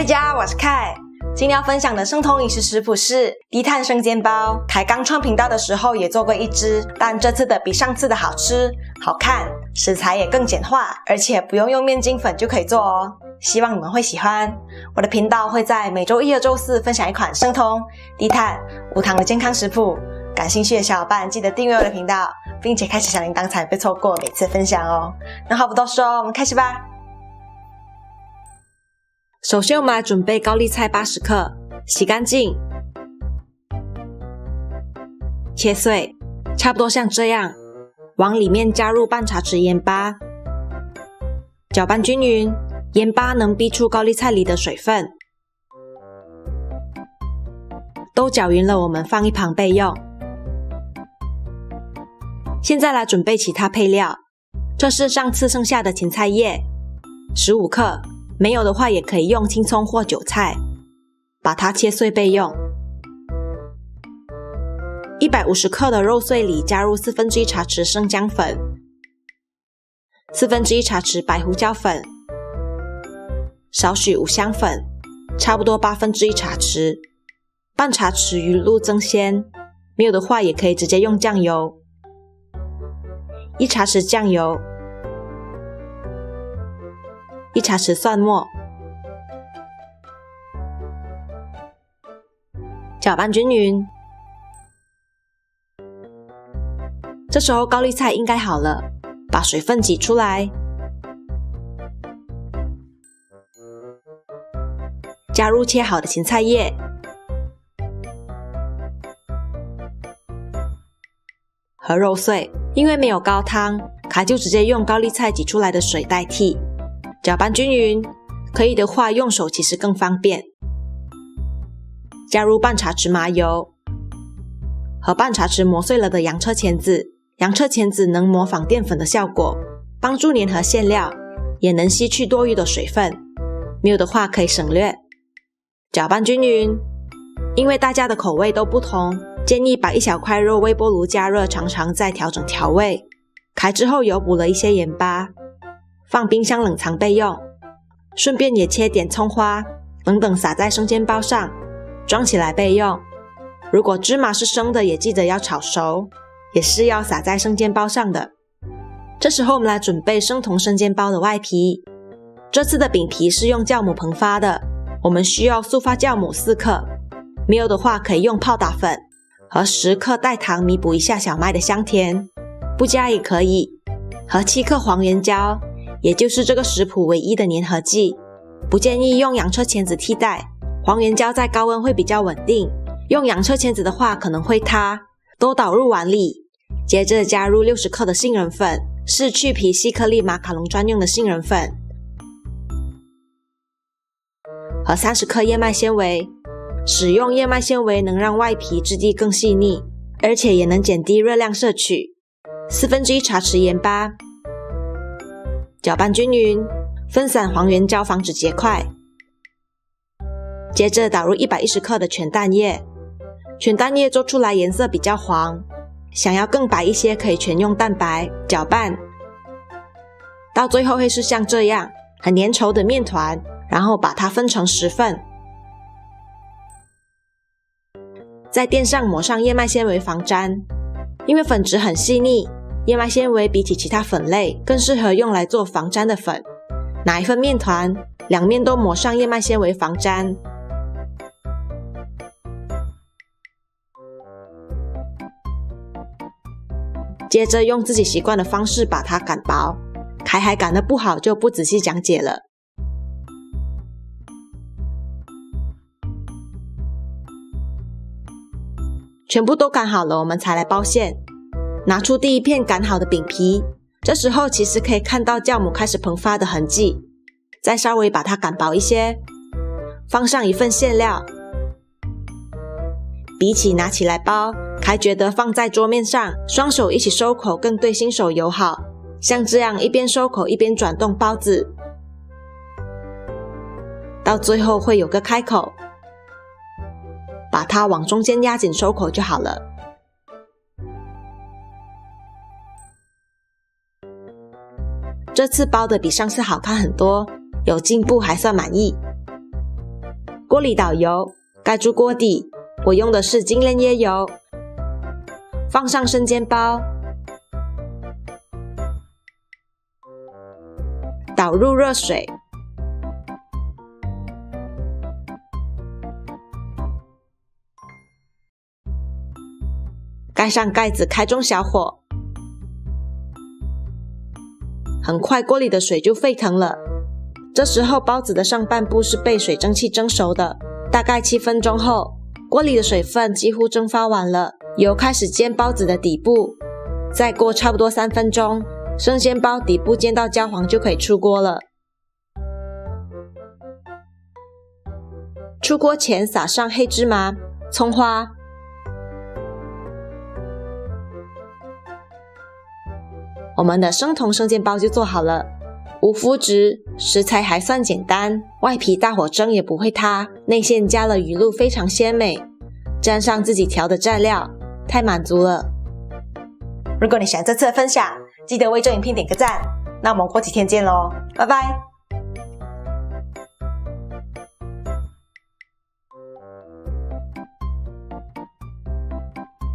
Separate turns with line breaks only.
大家，我是凯。今天要分享的生酮饮食食谱是低碳生煎包。凯刚创频道的时候也做过一支，但这次的比上次的好吃、好看，食材也更简化，而且不用用面筋粉就可以做哦。希望你们会喜欢。我的频道会在每周一和周四分享一款生酮、低碳、无糖的健康食谱。感兴趣的小伙伴记得订阅我的频道，并且开启小铃铛才不会错过每次分享哦。那话不多说，我们开始吧。首先我们来准备高丽菜80克，洗干净，切碎，差不多像这样，往里面加入半茶匙盐巴，搅拌均匀，盐巴能逼出高丽菜里的水分。都搅匀了，我们放一旁备用。现在来准备其他配料，这是上次剩下的芹菜叶，15克。没有的话也可以用青葱或韭菜，把它切碎备用。150克的肉碎里加入1/4茶匙生姜粉，1/4茶匙白胡椒粉，少许五香粉，差不多1/8茶匙，半茶匙鱼露增鲜，没有的话也可以直接用酱油，1茶匙酱油，1茶匙蒜末，搅拌均匀。这时候高丽菜应该好了，把水分挤出来，加入切好的芹菜叶，和肉碎。因为没有高汤，凯就直接用高丽菜挤出来的水代替。搅拌均匀，可以的话用手其实更方便。加入半茶匙麻油和半茶匙磨碎了的洋车前子。洋车前子能模仿淀粉的效果，帮助粘合馅料，也能吸去多余的水分。没有的话可以省略。搅拌均匀，因为大家的口味都不同，建议把一小块肉微波炉加热尝尝再调整调味。开之后油补了一些盐巴，放冰箱冷藏备用，顺便也切点葱花，等撒在生煎包上，装起来备用。如果芝麻是生的，也记得要炒熟，也是要撒在生煎包上的。这时候我们来准备生酮生煎包的外皮。这次的饼皮是用酵母膨发的，我们需要速发酵母4克，没有的话可以用泡打粉，和10克代糖弥补一下小麦的香甜，不加也可以，和7克黄原胶，也就是这个食谱唯一的粘合剂，不建议用洋车前子替代，黄原胶在高温会比较稳定，用洋车前子的话可能会塌。都倒入碗里，接着加入60克的杏仁粉，是去皮细颗粒马卡龙专用的杏仁粉，和30克燕麦纤维。使用燕麦纤维能让外皮质地更细腻，而且也能减低热量摄取。1/4茶匙盐巴，搅拌均匀，分散黄原胶防止结块。接着倒入110克的全蛋液，全蛋液做出来颜色比较黄，想要更白一些可以全用蛋白。搅拌到最后会是像这样很粘稠的面团，然后把它分成10份，在垫上抹上燕麦纤维防粘。因为粉质很细腻，燕麦纤维比起其他粉类更适合用来做防粘的粉。拿一份面团，两面都抹上燕麦纤维防粘。接着用自己习惯的方式把它擀薄，凯还擀得不好就不仔细讲解了。全部都擀好了，我们才来包馅。拿出第一片擀好的饼皮，这时候其实可以看到酵母开始膨发的痕迹，再稍微把它擀薄一些，放上一份馅料。比起拿起来包，凯觉得放在桌面上，双手一起收口更对新手友好。像这样一边收口一边转动包子，到最后会有个开口，把它往中间压紧收口就好了。这次包的比上次好看很多，有进步，还算满意。锅里倒油，盖住锅底，我用的是精炼椰油，放上生煎包，倒入热水，盖上盖子，开中小火。很快锅里的水就沸腾了，这时候包子的上半部是被水蒸气蒸熟的。大概7分钟后，锅里的水分几乎蒸发完了，油开始煎包子的底部。再过差不多3分钟，生煎包底部煎到焦黄就可以出锅了。出锅前撒上黑芝麻、葱花，我们的生酮生煎包就做好了。无麸质，食材还算简单，外皮大火蒸也不会塌，内馅加了鱼露非常鲜美，沾上自己调的蘸料，太满足了。如果你喜欢这次的分享，记得为这影片点个赞，那我们过几天见咯，拜拜。